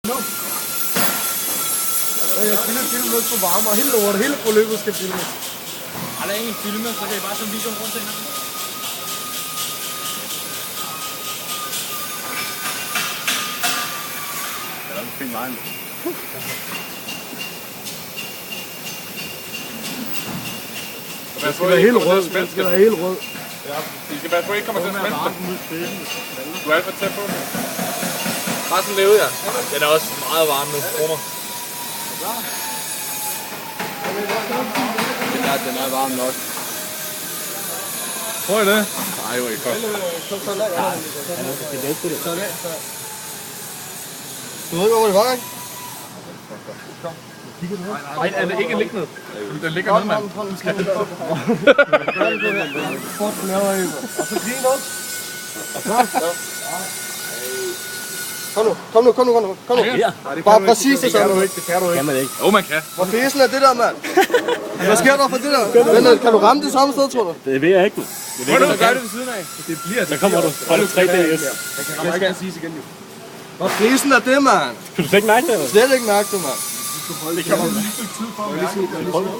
Jeg filmer noget på varme, og hele forløbet skal filmes. Der er ingen filme, så kan I bare sådan videoen rundt til hinanden. Det er en fin vej. Det skal være helt rød. Det skal være helt rød. Ja, I skal passe på, I ikke kommer til at smelte. Du er alt for tæt på. Bare sådan levede jeg. Den er også meget varm nu. Rummer. Den er varm nok. Prøv det. Nej, hvor er I godt. Du ved ikke, hvor det var, ikke? Nej, er det ikke liggende? Den ligger nede, mand. Og så griner også. Kom nu. Bare præcis det samme. Det kan du ikke. Jo, man kan. Hvor fæsen er det der, mand? Hvad sker der for det der? Kan du ramme det samme sted, tror du? Det ved jeg ikke. Prøv nu at gøre det ved siden af. Det bliver Så kommer du. Hold du 3 dage. Jeg kan ikke sige igen, jo. Hvor fæsen er det, mand? Kan du slet ikke mærke det, eller? Slet ikke mærke det, mand.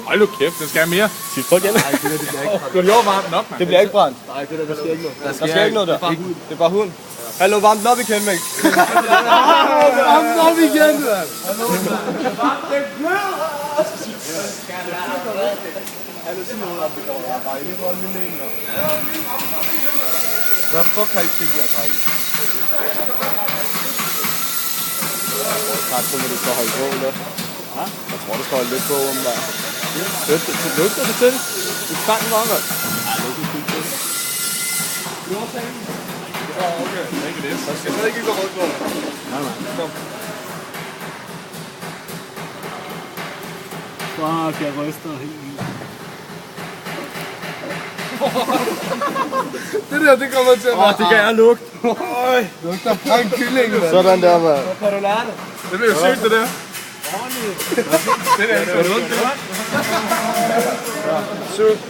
Hold nu kæft, den skal have mere. Sig folk igen. Du har gjort varmt nok, mand. Det bliver ikke brændt. Nej, der sker ikke noget. Der sker ikke noget der. Det er bare hund. Hallo, varmt den op igen, mæk. Varmt den op igen, mand. Hvad fuck har I tænkt jer, dreng? Jeg tror, du skal holde på, eller? Jeg tror, du skal holde lidt på, om der. Lugter det til? Du fandt den varmt, mand. Nej, det er ikke fint til. Okay, ikke det. Så skal jeg ikke gå rundt på. Nej. Kom. Fuck, jeg ryster helt vildt. Det kommer til at være. Det kan jeg lugte. Lugter brændt kylling, mand. Sådan der, mand. Kan du lære det? Det bliver jo sygt, det der. Det der, det er rundt, det var. Sygt.